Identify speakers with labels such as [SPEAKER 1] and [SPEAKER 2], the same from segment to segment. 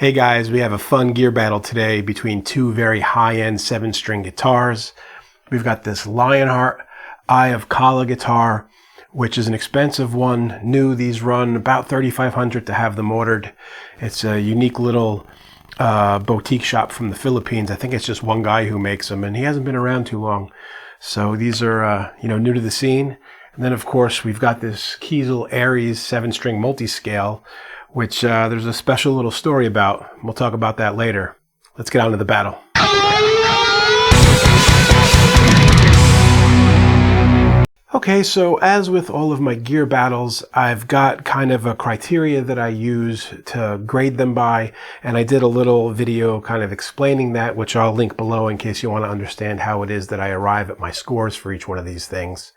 [SPEAKER 1] Hey guys, we have a fun gear battle today between two very high-end 7-string guitars. We've got this Lionheart Eye of Kala guitar, which is an expensive one. New, these run about $3,500 to have them ordered. It's a unique little boutique shop from the Philippines. I think it's just one guy who makes them, and he hasn't been around too long. So these are new to the scene. And then of course we've got this Kiesel Aries 7-string multi-scale, which there's a special little story about. We'll talk about that later. Let's get on to the battle. Okay, so as with all of my gear battles, I've got kind of a criteria that I use to grade them by, and I did a little video kind of explaining that, which I'll link below in case you want to understand how it is that I arrive at my scores for each one of these things.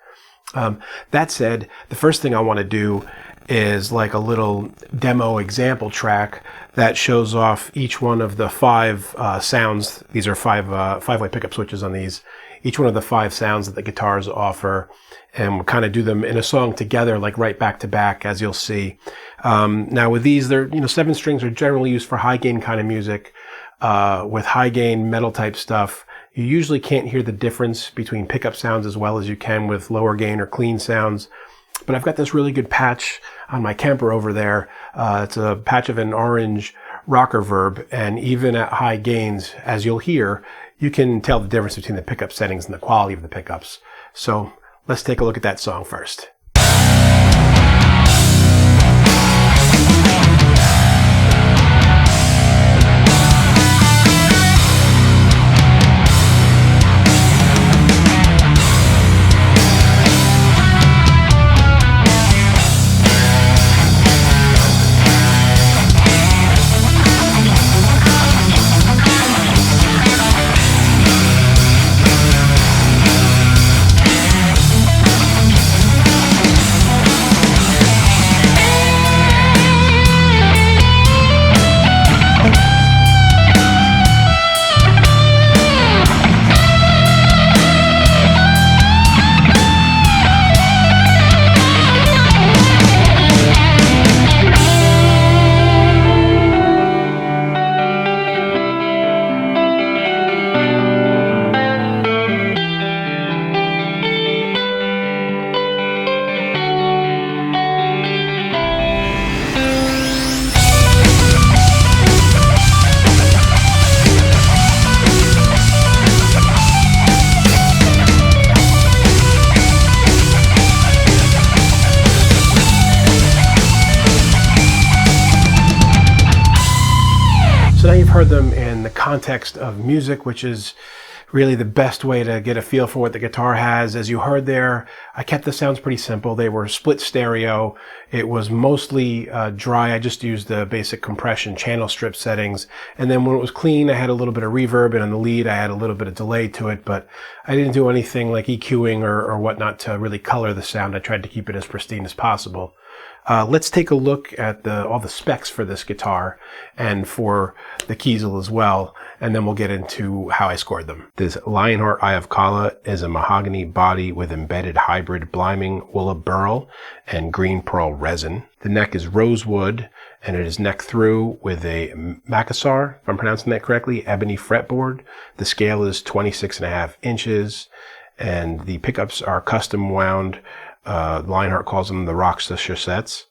[SPEAKER 1] That said, the first thing I want to do is like a little demo example track that shows off each one of the 5 sounds. These are 5-way pickup switches on these. Each one of the 5 sounds that the guitars offer, and we'll kind of do them in a song together, like right back to back, as you'll see. Now with these, they're 7 strings are generally used for high gain kind of music. With high gain metal type stuff, you usually can't hear the difference between pickup sounds as well as you can with lower gain or clean sounds. But I've got this really good patch on my Kemper over there. It's a patch of an orange rocker verb, and even at high gains, as you'll hear, you can tell the difference between the pickup settings and the quality of the pickups. So let's take a look at that song first. So now you've heard them in the context of music, which is really the best way to get a feel for what the guitar has. As you heard there, I kept the sounds pretty simple. They were split stereo. It was mostly dry. I just used the basic compression channel strip settings. And then when it was clean, I had a little bit of reverb, and on the lead, I had a little bit of delay to it, but I didn't do anything like EQing or whatnot to really color the sound. I tried to keep it as pristine as possible. Let's take a look at all the specs for this guitar and for the Kiesel as well, and then we'll get into how I scored them. This Lionheart Eye of Kala is a mahogany body with embedded hybrid bliming Woola burl and green pearl resin. The neck is rosewood, and it is neck through with a Macassar, if I'm pronouncing that correctly, ebony fretboard. The scale is 26.5 inches, and the pickups are custom wound. Lionheart calls them the Rocksta chassettes.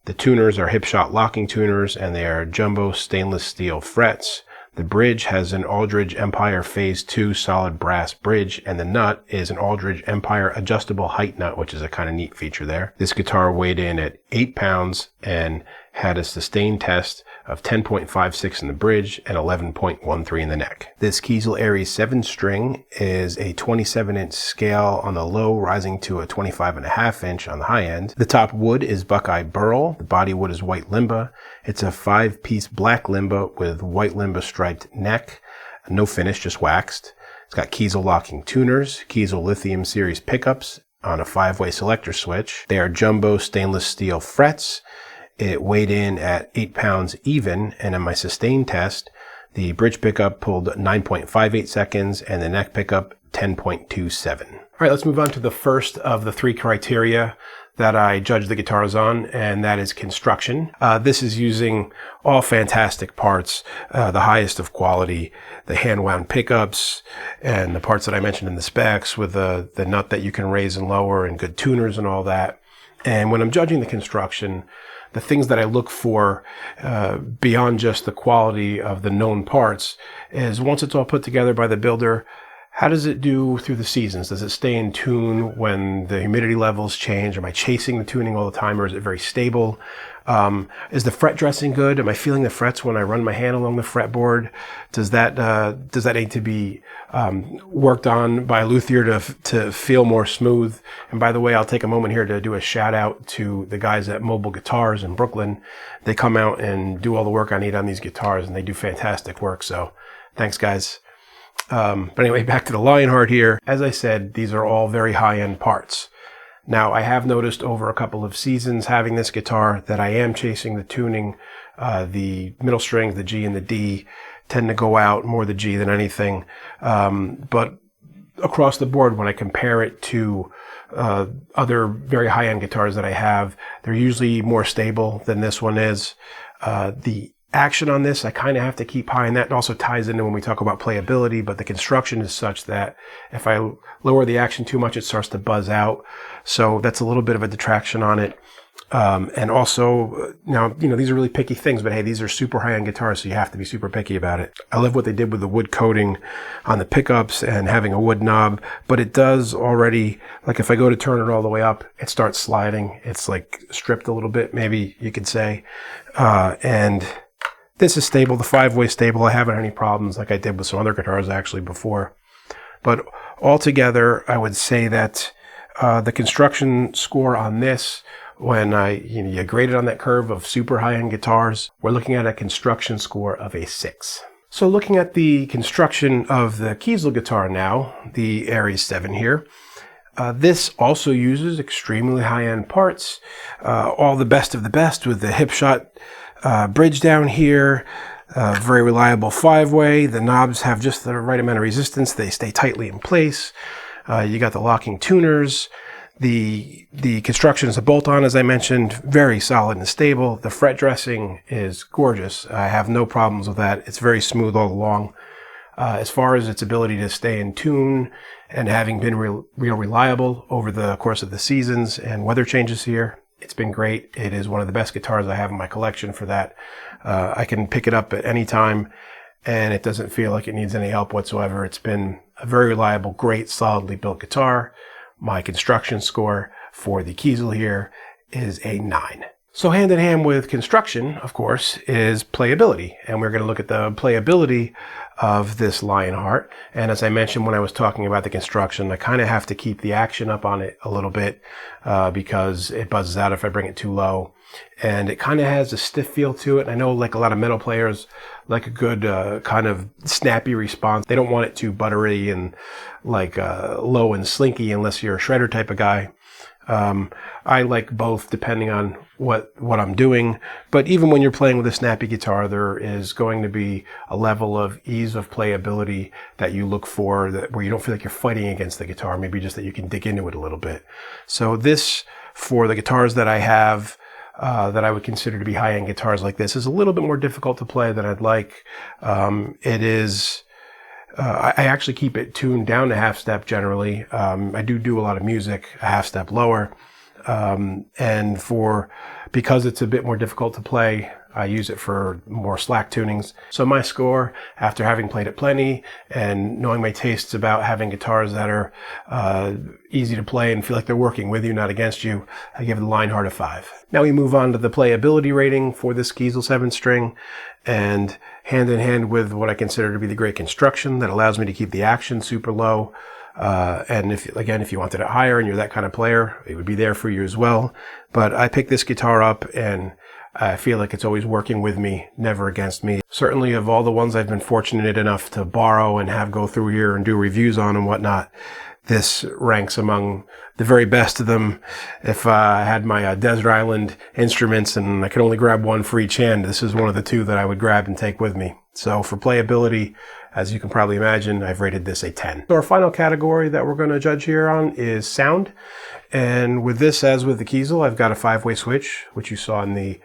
[SPEAKER 1] The tuners are hip-shot locking tuners, and they are jumbo stainless steel frets. The bridge has an Aldridge Empire Phase 2 solid brass bridge, and the nut is an Aldridge Empire adjustable height nut, which is a kind of neat feature there. This guitar weighed in at 8 pounds and had a sustained test of 10.56 in the bridge and 11.13 in the neck. This Kiesel Aries 7-string is a 27-inch scale on the low, rising to a 25.5-inch on the high end. The top wood is Buckeye burl. The body wood is white limba. It's a 5-piece black limba with white limba striped neck. No finish, just waxed. It's got Kiesel locking tuners, Kiesel Lithium series pickups on a 5-way selector switch. They are jumbo stainless steel frets. It weighed in at 8 pounds even, and in my sustained test, the bridge pickup pulled 9.58 seconds and the neck pickup 10.27. All right, let's move on to the first of the 3 criteria. that I judge the guitars on, and that is construction. This is using all fantastic parts, the highest of quality, the hand-wound pickups, and the parts that I mentioned in the specs with the nut that you can raise and lower, and good tuners and all that. And when I'm judging the construction, the things that I look for beyond just the quality of the known parts is, once it's all put together by the builder, how does it do through the seasons? Does it stay in tune when the humidity levels change? Am I chasing the tuning all the time, or is it very stable? Is the fret dressing good? Am I feeling the frets when I run my hand along the fretboard? Does that need to be worked on by a luthier to feel more smooth? And by the way, I'll take a moment here to do a shout out to the guys at Mobile Guitars in Brooklyn. They come out and do all the work I need on these guitars, and they do fantastic work. So thanks, guys. But anyway, back to the Lionheart here. As I said, these are all very high-end parts. Now, I have noticed over a couple of seasons having this guitar that I am chasing the tuning. The middle strings, the G and the D, tend to go out, more the G than anything. But across the board, when I compare it to other very high-end guitars that I have, they're usually more stable than this one is. The action on this, I kind of have to keep high, and that also ties into when we talk about playability, but the construction is such that if I lower the action too much, it starts to buzz out. So that's a little bit of a detraction on it. And also, now, these are really picky things, but hey, these are super high-end guitars, so you have to be super picky about it. I love what they did with the wood coating on the pickups and having a wood knob, but it does already, like if I go to turn it all the way up, it starts sliding. It's like stripped a little bit, maybe you could say. And this is stable, the 5-way stable. I haven't had any problems like I did with some other guitars actually before. But altogether, I would say that the construction score on this, when you grade it on that curve of super high-end guitars, we're looking at a construction score of a 6. So looking at the construction of the Kiesel guitar now, the Aries 7 here, this also uses extremely high-end parts, all the best of the best with the hip shot bridge down here, very reliable 5-way. The knobs have just the right amount of resistance. They stay tightly in place. You got the locking tuners. The construction is a bolt-on, as I mentioned, very solid and stable. The fret dressing is gorgeous. I have no problems with that. It's very smooth all along. As far as its ability to stay in tune and having been real reliable over the course of the seasons and weather changes here, it's been great. It is one of the best guitars I have in my collection for that. I can pick it up at any time, and it doesn't feel like it needs any help whatsoever. It's been a very reliable, great, solidly built guitar. My construction score for the Kiesel here is a 9. So hand in hand with construction, of course, is playability. And we're going to look at the playability of this Lionheart. And as I mentioned when I was talking about the construction, I kind of have to keep the action up on it a little bit because it buzzes out if I bring it too low. And it kind of has a stiff feel to it. And I know like a lot of metal players like a good kind of snappy response. They don't want it too buttery and like low and slinky unless you're a shredder type of guy. I like both depending on what I'm doing, but even when you're playing with a snappy guitar, there is going to be a level of ease of playability that you look for, where you don't feel like you're fighting against the guitar, maybe just that you can dig into it a little bit. So this, for the guitars that I have, that I would consider to be high-end guitars like this, is a little bit more difficult to play than I'd like. It is... I actually keep it tuned down a half step generally. I do a lot of music a half step lower. And because it's a bit more difficult to play, I use it for more slack tunings. So my score, after having played it plenty and knowing my tastes about having guitars that are easy to play and feel like they're working with you, not against you, I give the Lionheart a 5. Now we move on to the playability rating for this Kiesel 7-string. And hand in hand with what I consider to be the great construction that allows me to keep the action super low. And if you wanted it higher and you're that kind of player, it would be there for you as well. But I picked this guitar up and I feel like it's always working with me, never against me. Certainly of all the ones I've been fortunate enough to borrow and have go through here and do reviews on and whatnot, this ranks among the very best of them. If I had my desert island instruments and I could only grab one for each hand, this is one of the two that I would grab and take with me. So for playability, as you can probably imagine, I've rated this a 10. So our final category that we're going to judge here on is sound. And with this, as with the Kiesel, I've got a 5-way switch, which you saw in the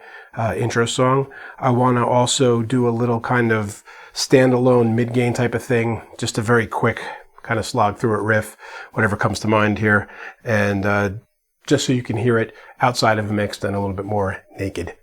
[SPEAKER 1] intro song. I want to also do a little kind of standalone mid-gain type of thing, just a very quick kind of slog through it riff, whatever comes to mind here. And just so you can hear it outside of a mix and a little bit more naked.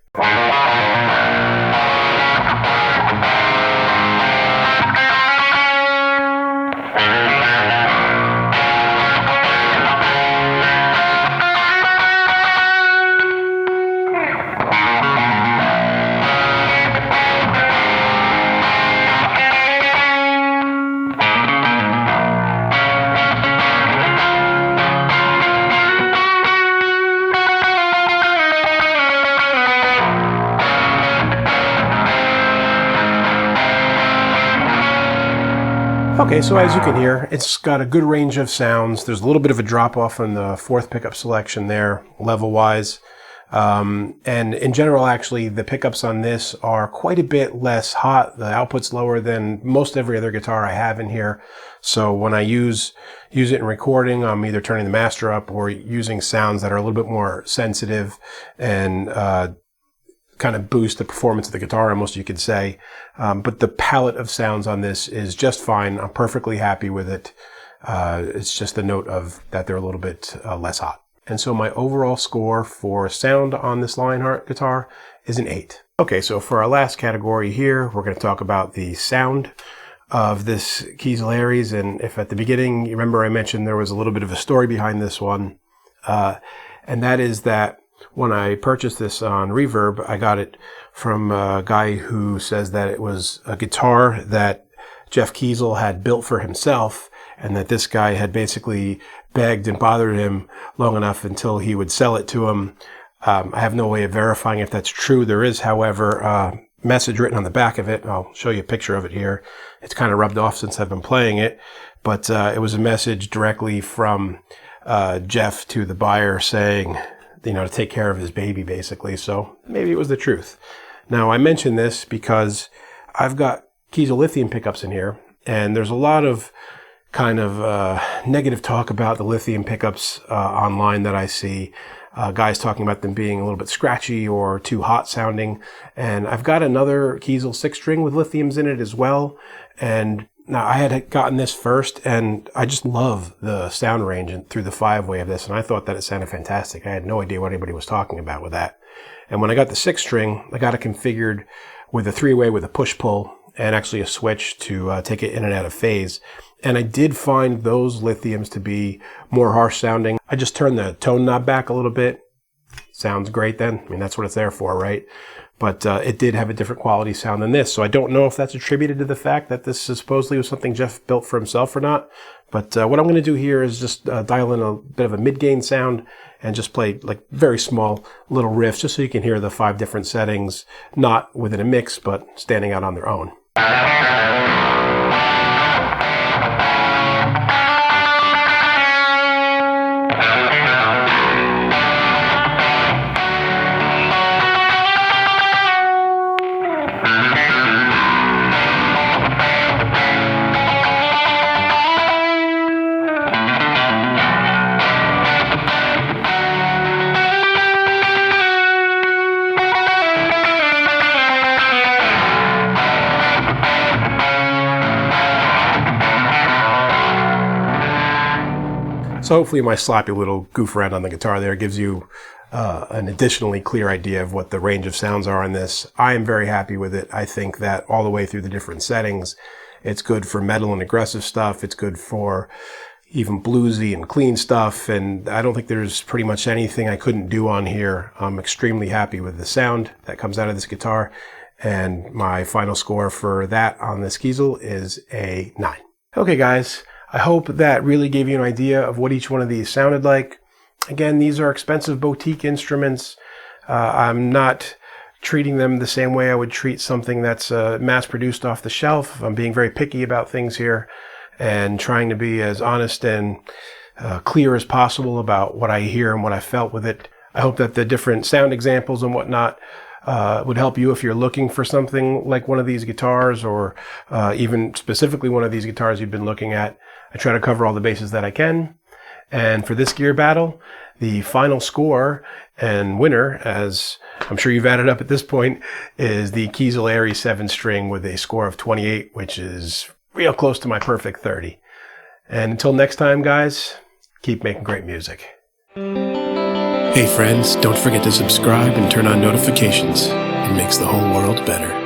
[SPEAKER 1] Okay, so as you can hear, it's got a good range of sounds. There's a little bit of a drop off on the 4th pickup selection there, level-wise. And in general, actually, the pickups on this are quite a bit less hot. The output's lower than most every other guitar I have in here. So when I use it in recording, I'm either turning the master up or using sounds that are a little bit more sensitive and kind of boost the performance of the guitar, almost, you could say. But the palette of sounds on this is just fine. I'm perfectly happy with it. It's just the note of that they're a little bit less hot. And so my overall score for sound on this Lionheart guitar is an 8. Okay, so for our last category here, we're going to talk about the sound of this Kiesel Aries. And if at the beginning, you remember I mentioned there was a little bit of a story behind this one, and that is that when I purchased this on Reverb, I got it from a guy who says that it was a guitar that Jeff Kiesel had built for himself, and that this guy had basically begged and bothered him long enough until he would sell it to him. I have no way of verifying if that's true. There is, however, a message written on the back of it. I'll show you a picture of it here. It's kind of rubbed off since I've been playing it, but it was a message directly from Jeff to the buyer saying, to take care of his baby, basically. So maybe it was the truth. Now, I mention this because I've got Kiesel lithium pickups in here, and there's a lot of kind of negative talk about the lithium pickups online that I see. Guys talking about them being a little bit scratchy or too hot sounding. And I've got another Kiesel 6-string with lithiums in it as well. And now, I had gotten this first, and I just love the sound range through the 5-way of this, and I thought that it sounded fantastic. I had no idea what anybody was talking about with that. And when I got the 6-string, I got it configured with a 3-way with a push-pull and actually a switch to take it in and out of phase. And I did find those lithiums to be more harsh sounding. I just turned the tone knob back a little bit. Sounds great then. I mean, that's what it's there for, right? But it did have a different quality sound than this. So I don't know if that's attributed to the fact that this supposedly was something Jeff built for himself or not. But what I'm going to do here is just dial in a bit of a mid-gain sound and just play like very small little riffs just so you can hear the 5 different settings, not within a mix, but standing out on their own. So hopefully my sloppy little goof around on the guitar there gives you an additionally clear idea of what the range of sounds are on this. I am very happy with it. I think that all the way through the different settings, it's good for metal and aggressive stuff. It's good for even bluesy and clean stuff. And I don't think there's pretty much anything I couldn't do on here. I'm extremely happy with the sound that comes out of this guitar. And my final score for that on this Kiesel is a 9. Okay, guys. I hope that really gave you an idea of what each one of these sounded like. Again, these are expensive boutique instruments. I'm not treating them the same way I would treat something that's mass-produced off the shelf. I'm being very picky about things here and trying to be as honest and clear as possible about what I hear and what I felt with it. I hope that the different sound examples and whatnot would help you if you're looking for something like one of these guitars, or even specifically one of these guitars you've been looking at. I try to cover all the bases that I can. And for this gear battle, the final score and winner, as I'm sure you've added up at this point, is the Kiesel Aries 7-string with a score of 28, which is real close to my perfect 30. And until next time, guys, keep making great music. Hey friends, don't forget to subscribe and turn on notifications. It makes the whole world better.